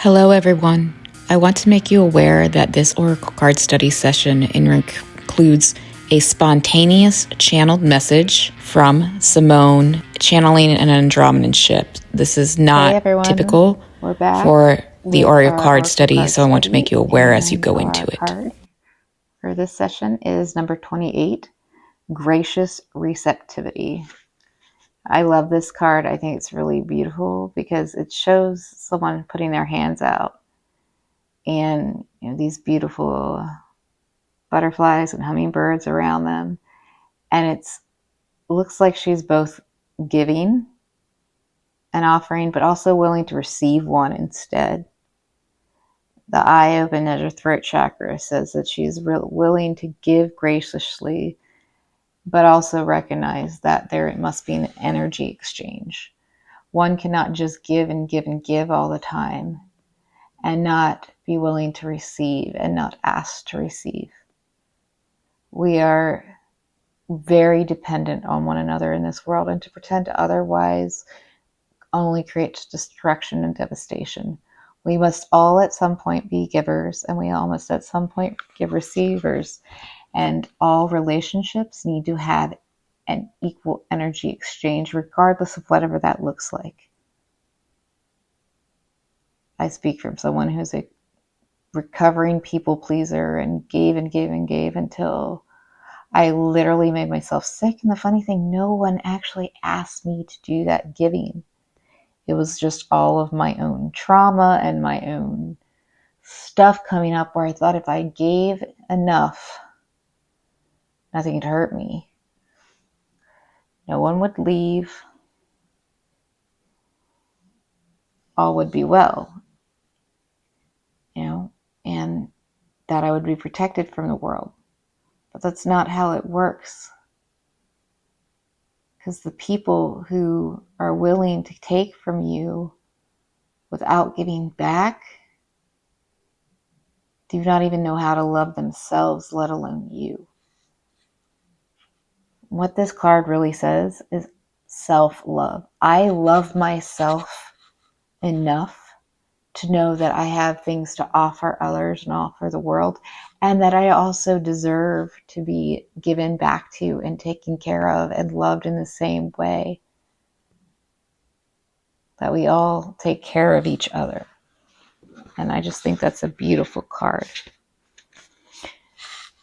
Hello, everyone. I want to make you aware that this Oracle card study session includes a spontaneous channeled message from Simone channeling an Andromedan ship. This is not typical for the Oracle card study, so I want to make you aware as you go into it. Card for this session is number 28, Gracious Receptivity. I love this card. I think it's really beautiful because it shows someone putting their hands out and these beautiful butterflies and hummingbirds around them. And it looks like she's both giving an offering, but also willing to receive one instead. The eye open at her throat chakra says that she's willing to give graciously, but also recognize that there must be an energy exchange. One cannot just give and give and give all the time and not be willing to receive and not ask to receive. We are very dependent on one another in this world, and to pretend otherwise only creates destruction and devastation. We must all at some point be givers, and we all must at some point give receivers. And all relationships need to have an equal energy exchange, regardless of whatever that looks like. I speak from someone who's a recovering people pleaser and gave and gave and gave until I literally made myself sick. And the funny thing, no one actually asked me to do that giving. It was just all of my own trauma and my own stuff coming up where I thought if I gave enough, nothing could hurt me. No one would leave. All would be well. And that I would be protected from the world. But that's not how it works. Because the people who are willing to take from you without giving back do not even know how to love themselves, let alone you. What this card really says is self-love. I love myself enough to know that I have things to offer others and offer the world, and that I also deserve to be given back to and taken care of and loved in the same way. That we all take care of each other. And I just think that's a beautiful card.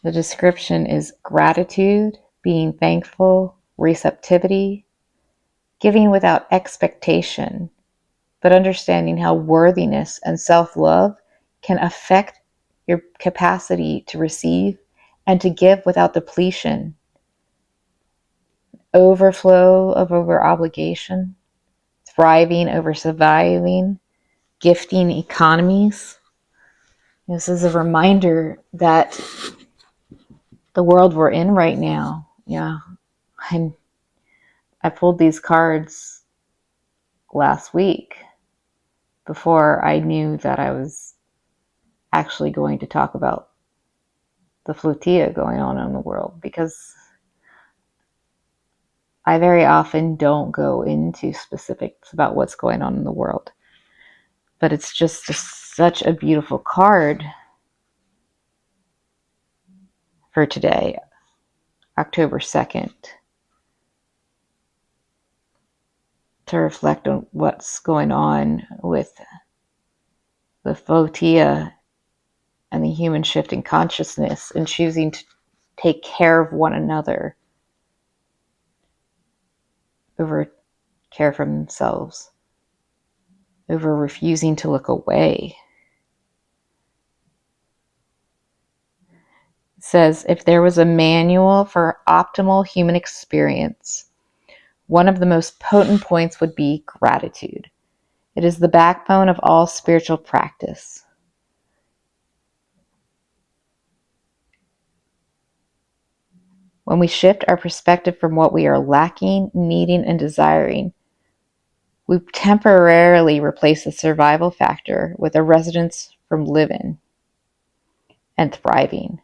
The description is gratitude, being thankful, receptivity, giving without expectation, but understanding how worthiness and self-love can affect your capacity to receive and to give without depletion, overflow of over-obligation, thriving over surviving, gifting economies. This is a reminder that the world we're in right now, I pulled these cards last week before I knew that I was actually going to talk about the Flotilla going on in the world, because I very often don't go into specifics about what's going on in the world. But it's just such a beautiful card for today, October 2nd, to reflect on what's going on with the Flotilla and the human shift in consciousness and choosing to take care of one another over care for themselves, over refusing to look away. It says, if there was a manual for optimal human experience, one of the most potent points would be gratitude. It is the backbone of all spiritual practice. When we shift our perspective from what we are lacking, needing, and desiring, we temporarily replace the survival factor with a resonance from living and thriving.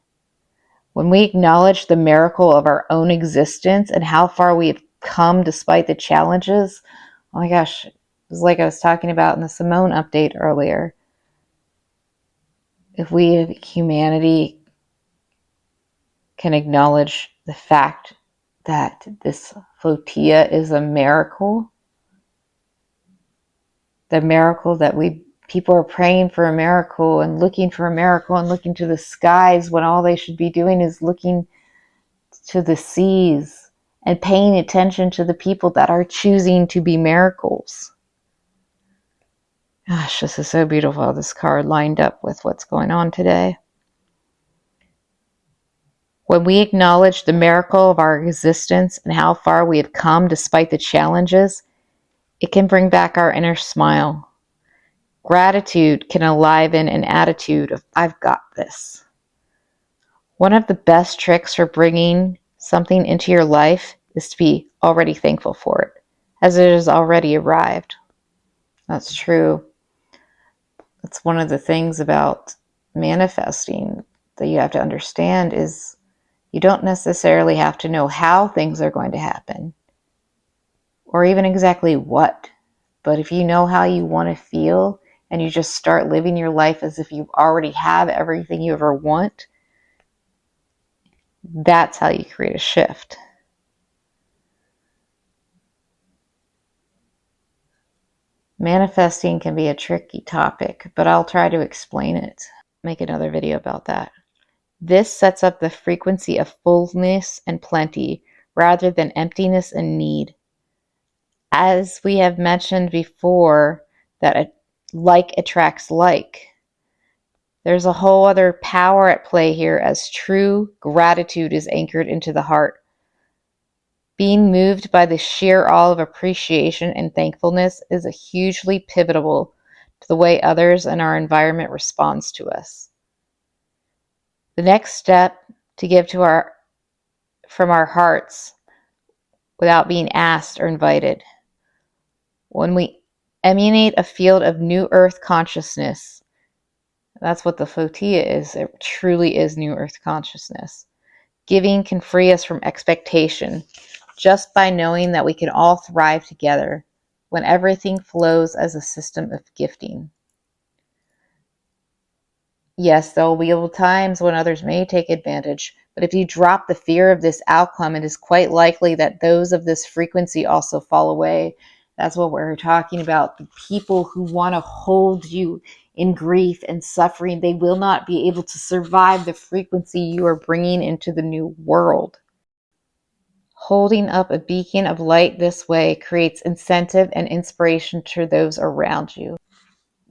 When we acknowledge the miracle of our own existence and how far we have come despite the challenges, oh my gosh, it was like I was talking about in the Simone update earlier. if we, humanity, can acknowledge the fact that this flotilla is a miracle, the miracle that people are praying for a miracle and looking for a miracle and looking to the skies when all they should be doing is looking to the seas and paying attention to the people that are choosing to be miracles. Gosh, this is so beautiful how this card lined up with what's going on today. When we acknowledge the miracle of our existence and how far we have come despite the challenges, it can bring back our inner smile. Gratitude can enliven an attitude of, I've got this. One of the best tricks for bringing something into your life is to be already thankful for it, as it has already arrived. That's true. That's one of the things about manifesting that you have to understand is you don't necessarily have to know how things are going to happen or even exactly what. But if you know how you want to feel and you just start living your life as if you already have everything you ever want, that's how you create a shift. Manifesting can be a tricky topic, but I'll try to explain it. Make another video about that. This sets up the frequency of fullness and plenty rather than emptiness and need. As we have mentioned before, that like attracts like. There's a whole other power at play here as true gratitude is anchored into the heart. Being moved by the sheer awe of appreciation and thankfulness is a hugely pivotal to the way others and our environment responds to us. The next step to give from our hearts without being asked or invited. When we emanate a field of new earth consciousness, that's what the flotilla is. It truly is new earth consciousness. Giving can free us from expectation just by knowing that we can all thrive together when everything flows as a system of gifting. Yes, there will be times when others may take advantage, but if you drop the fear of this outcome, it is quite likely that those of this frequency also fall away. That's what we're talking about. The people who want to hold you in grief and suffering, they will not be able to survive the frequency you are bringing into the new world. Holding up a beacon of light this way creates incentive and inspiration to those around you.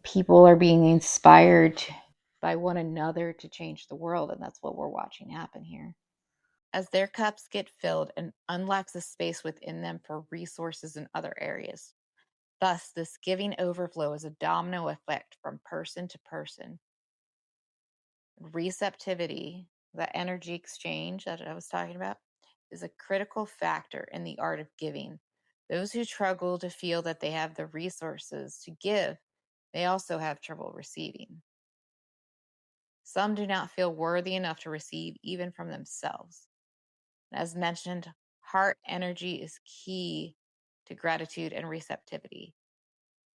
People are being inspired by one another to change the world, and that's what we're watching happen here. As their cups get filled and unlocks the space within them for resources in other areas. Thus, this giving overflow is a domino effect from person to person. Receptivity, the energy exchange that I was talking about, is a critical factor in the art of giving. Those who struggle to feel that they have the resources to give, they also have trouble receiving. Some do not feel worthy enough to receive even from themselves. As mentioned, heart energy is key to gratitude and receptivity.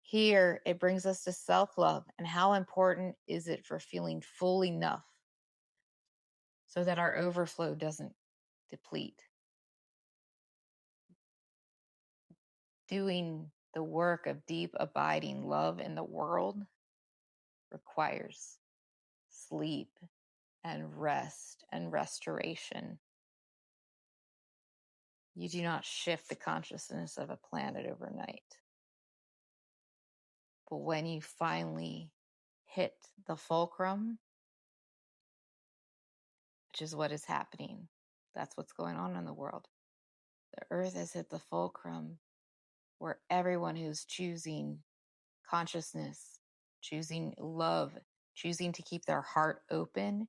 Here, it brings us to self-love and how important is it for feeling full enough so that our overflow doesn't deplete. Doing the work of deep, abiding love in the world requires sleep and rest and restoration. You do not shift the consciousness of a planet overnight. But when you finally hit the fulcrum, which is what is happening, that's what's going on in the world. The earth has hit the fulcrum where everyone who's choosing consciousness, choosing love, choosing to keep their heart open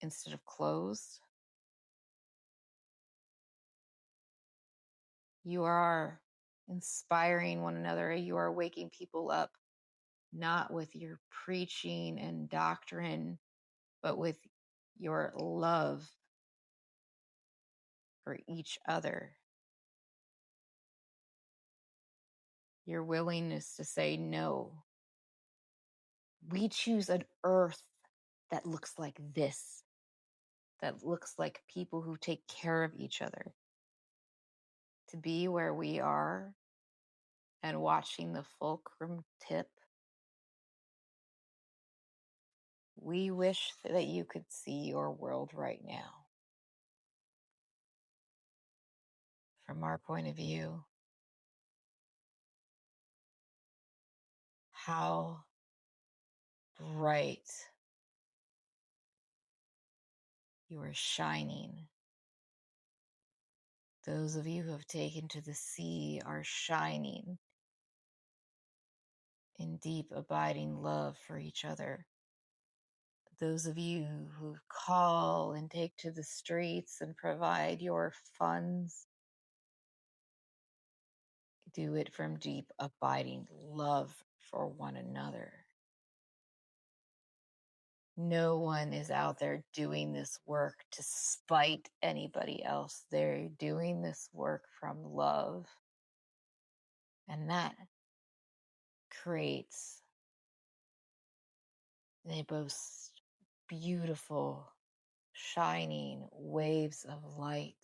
instead of closed, you are inspiring one another. You are waking people up, not with your preaching and doctrine, but with your love for each other. Your willingness to say no. We choose an earth that looks like this, that looks like people who take care of each other. To be where we are and watching the fulcrum tip, we wish that you could see your world right now. From our point of view, how bright you are shining. Those of you who have taken to the sea are shining in deep, abiding love for each other. Those of you who call and take to the streets and provide your funds, do it from deep, abiding love for one another. No one is out there doing this work to spite anybody else. They're doing this work from love. And that creates the most beautiful, shining waves of light,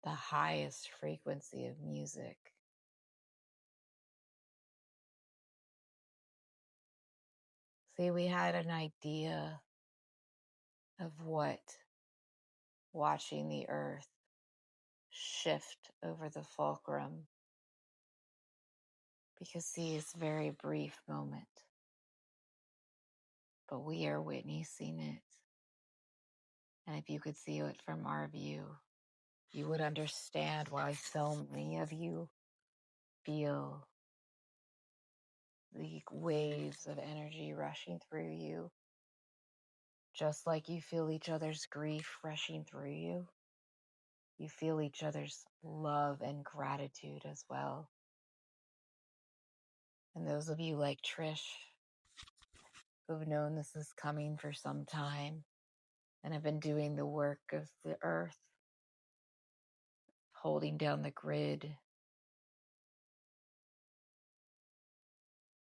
the highest frequency of music. See, we had an idea of what watching the earth shift over the fulcrum, because see, it's a very brief moment, but we are witnessing it. And if you could see it from our view, you would understand why so many of you feel the waves of energy rushing through you, just like you feel each other's grief rushing through you. You feel each other's love and gratitude as well. And those of you like Trish who've known this is coming for some time and have been doing the work of the earth, holding down the grid,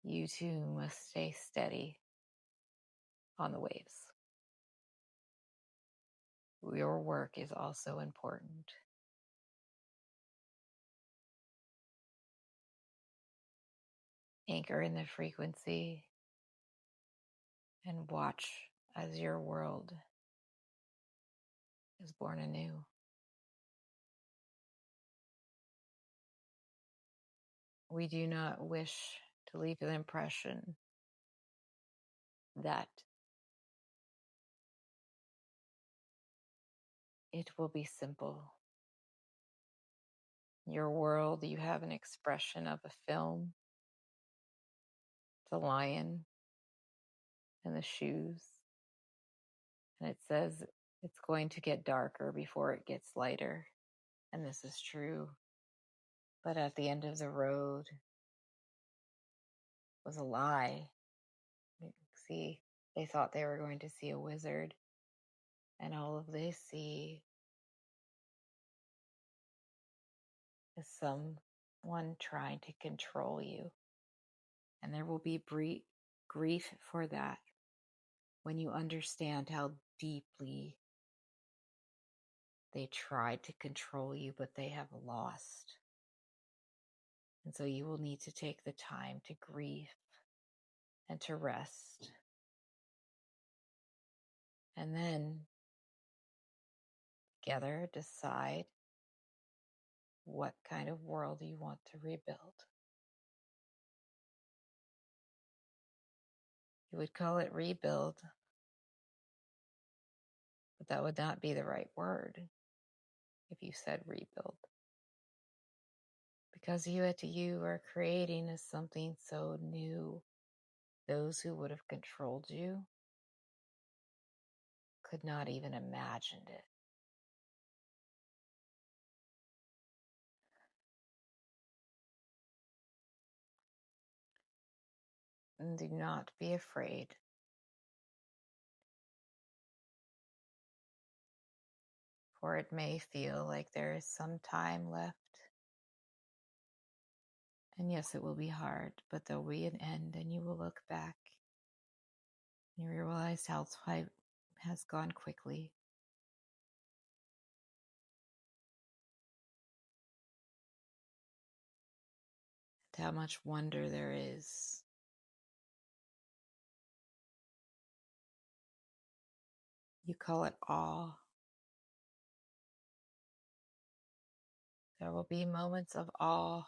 you too must stay steady on the waves. Your work is also important. Anchor in the frequency and watch as your world is born anew. We do not wish to leave an impression that it will be simple. Your world, you have an expression of a film, the lion and the shoes, and it says it's going to get darker before it gets lighter. And this is true. But at the end of the road was a lie. See, they thought they were going to see a wizard, and all of they see is someone trying to control you. And there will be grief for that when you understand how deeply they tried to control you, but they have lost. And so you will need to take the time to grieve and to rest. And then together decide what kind of world you want to rebuild. You would call it rebuild, but that would not be the right word if you said rebuild. Because you are creating is something so new. Those who would have controlled you could not even imagine it. And do not be afraid. For it may feel like there is some time left And yes, it will be hard, but there will be an end, and you will look back and you realize how time has gone quickly. And how much wonder there is. You call it awe. There will be moments of awe.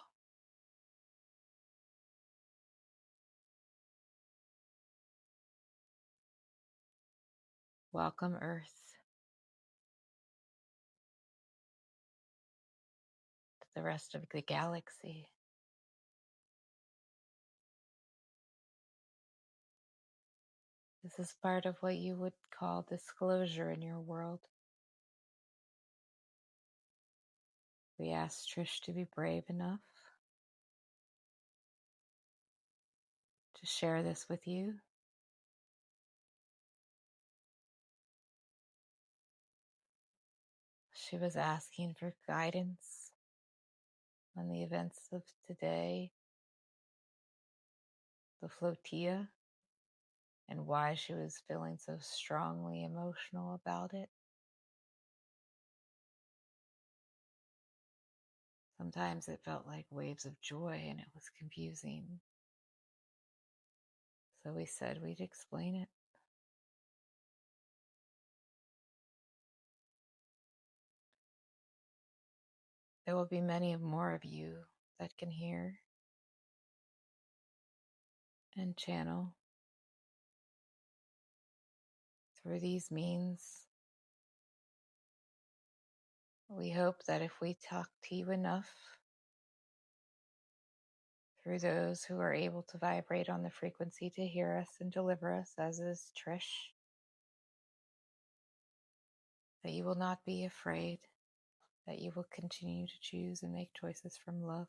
Welcome, Earth, to the rest of the galaxy. This is part of what you would call disclosure in your world. We asked Trish to be brave enough to share this with you. She was asking for guidance on the events of today, the Flotilla, and why she was feeling so strongly emotional about it. Sometimes it felt like waves of joy and it was confusing. So we said we'd explain it. There will be many more of you that can hear and channel through these means. We hope that if we talk to you enough through those who are able to vibrate on the frequency to hear us and deliver us, as is Trish, that you will not be afraid, that you will continue to choose and make choices from love.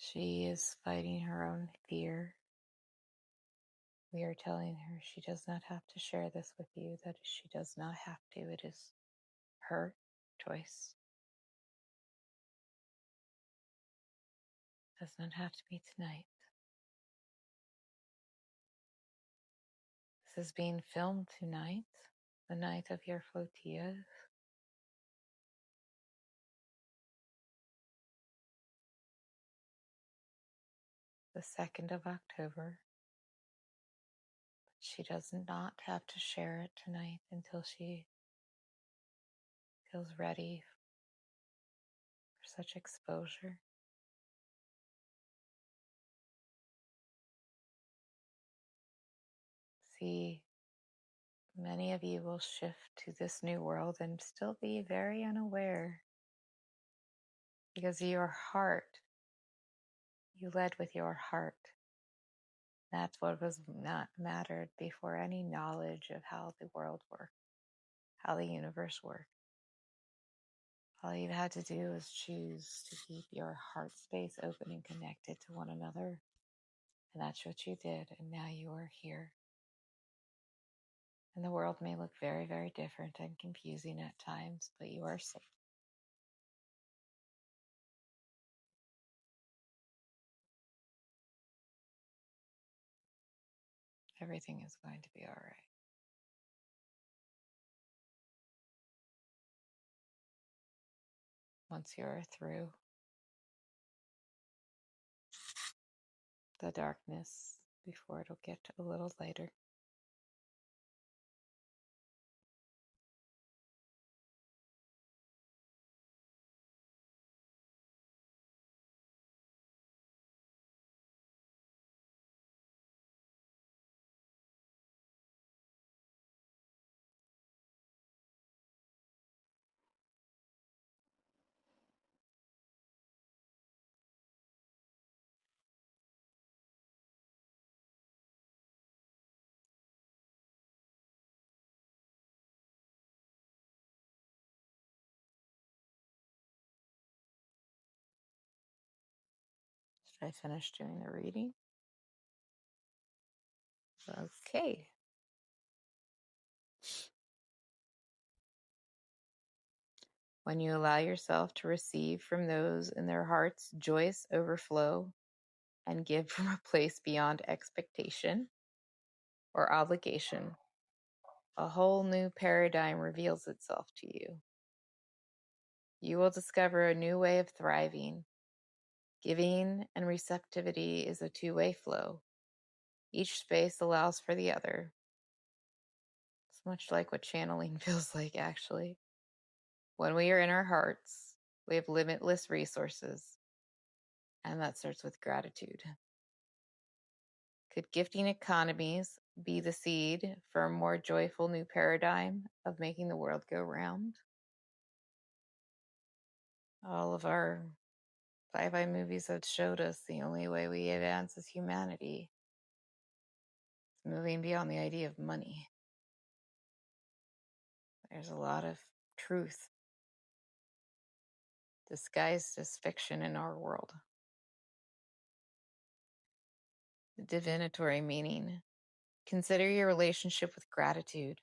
She is fighting her own fear. We are telling her she does not have to share this with you, that she does not have to. It is her choice. It does not have to be tonight. This is being filmed tonight, the night of your flotilla. The 2nd of October. But she does not have to share it tonight until she feels ready for such exposure. See, many of you will shift to this new world and still be very unaware because your heart, you led with your heart. That's what was not mattered before any knowledge of how the world worked, how the universe worked. All you had to do was choose to keep your heart space open and connected to one another. And that's what you did. And now you are here. And the world may look very, very different and confusing at times, but you are safe. Everything is going to be all right. Once you're through the darkness, before it'll get a little lighter. I finished doing the reading? Okay. When you allow yourself to receive from those in their hearts joyous overflow and give from a place beyond expectation or obligation, a whole new paradigm reveals itself to you. You will discover a new way of thriving. Giving and receptivity is a two-way flow. Each space allows for the other. It's much like what channeling feels like, actually. When we are in our hearts, we have limitless resources, and that starts with gratitude. Could gifting economies be the seed for a more joyful new paradigm of making the world go round? All of our sci-fi movies have showed us the only way we advance as humanity is moving beyond the idea of money. There's a lot of truth disguised as fiction in our world. The divinatory meaning. Consider your relationship with gratitude.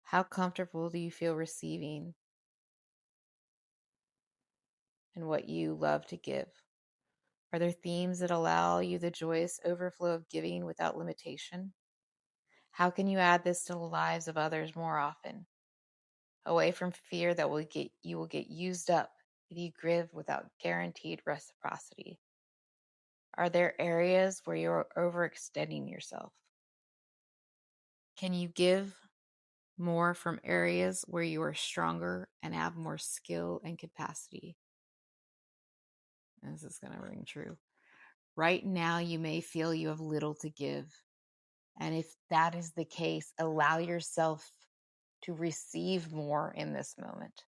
How comfortable do you feel receiving and what you love to give? Are there themes that allow you the joyous overflow of giving without limitation? How can you add this to the lives of others more often? Away from fear that you will get used up if you give without guaranteed reciprocity. Are there areas where you're overextending yourself? Can you give more from areas where you are stronger and have more skill and capacity? And this is going to ring true. Right now, you may feel you have little to give. And if that is the case, allow yourself to receive more in this moment.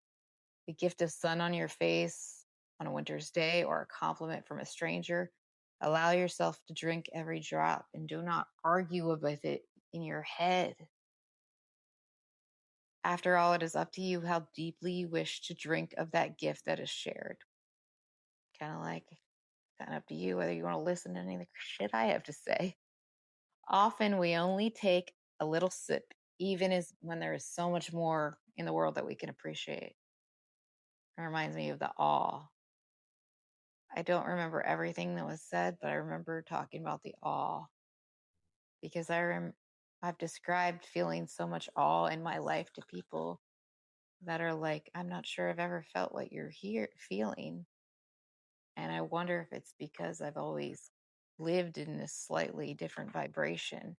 The gift of sun on your face on a winter's day or a compliment from a stranger. Allow yourself to drink every drop and do not argue with it in your head. After all, it is up to you how deeply you wish to drink of that gift that is shared. Kind of up to you whether you want to listen to any of the shit I have to say. Often we only take a little sip, even as when there is so much more in the world that we can appreciate. It reminds me of the awe. I don't remember everything that was said, but I remember talking about the awe because I've described feeling so much awe in my life to people that are like, I'm not sure I've ever felt what you're feeling. And I wonder if it's because I've always lived in this slightly different vibration.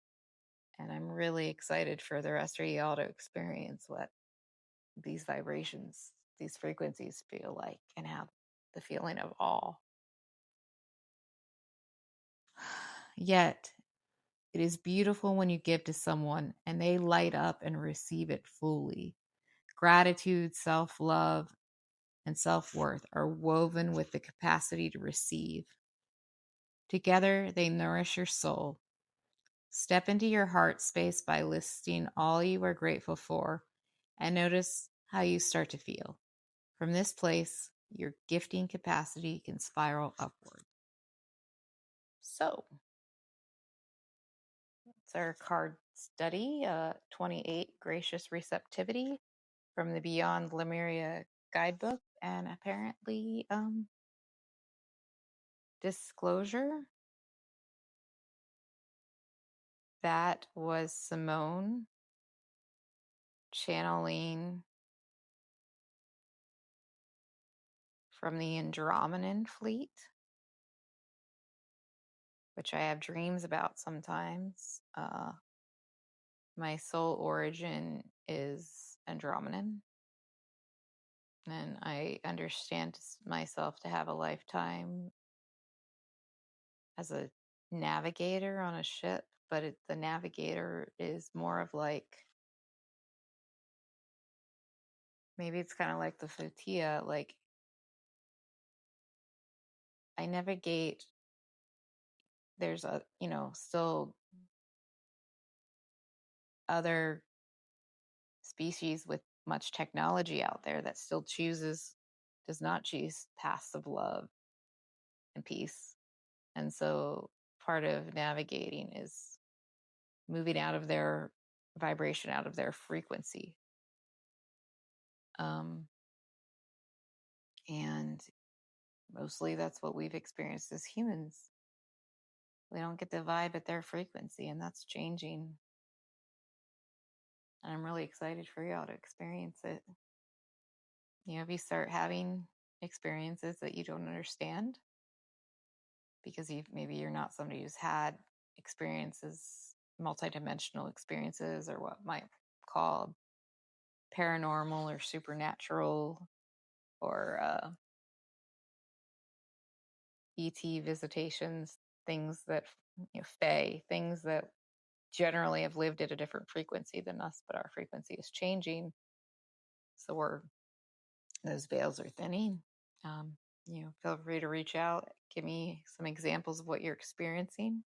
And I'm really excited for the rest of y'all to experience what these vibrations, these frequencies feel like and have the feeling of awe. Yet, it is beautiful when you give to someone and they light up and receive it fully. Gratitude, self-love, and self-worth are woven with the capacity to receive. Together, they nourish your soul. Step into your heart space by listing all you are grateful for and notice how you start to feel. From this place, your gifting capacity can spiral upward. So, it's our card study, 28, Gracious Receptivity from the Beyond Lemuria guidebook, and apparently, disclosure. That was Simone channeling from the Andromedan fleet, which I have dreams about sometimes. My soul origin is Andromedan, and I understand myself to have a lifetime as a navigator on a ship, but the navigator is more of like, maybe it's kind of like the Flotilla, like I navigate, there's still other species with much technology out there that still does not choose paths of love and peace. And so part of navigating is moving out of their vibration, out of their frequency. And mostly that's what we've experienced as humans. We don't get to vibe at their frequency, and that's changing. And I'm really excited for y'all to experience it. If you start having experiences that you don't understand, because maybe you're not somebody who's had experiences, multidimensional experiences, or what might call paranormal or supernatural, or ET visitations, things that, fae, things that generally have lived at a different frequency than us, but our frequency is changing. So those veils are thinning. Feel free to reach out. Give me some examples of what you're experiencing.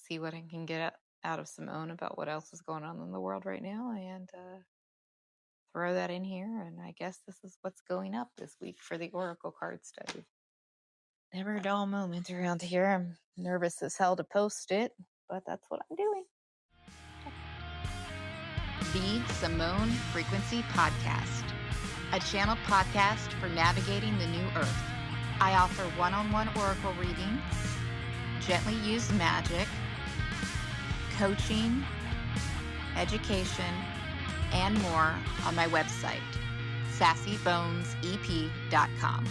See what I can get out of Simone about what else is going on in the world right now, and throw that in here. And I guess this is what's going up this week for the Oracle card study. Never a dull moment around here. I'm nervous as hell to post it, but that's what I'm doing. The Simone Frequency Podcast, a channel podcast for navigating the new earth. I offer one-on-one oracle readings, gently used magic, coaching, education, and more on my website, sassybonesep.com.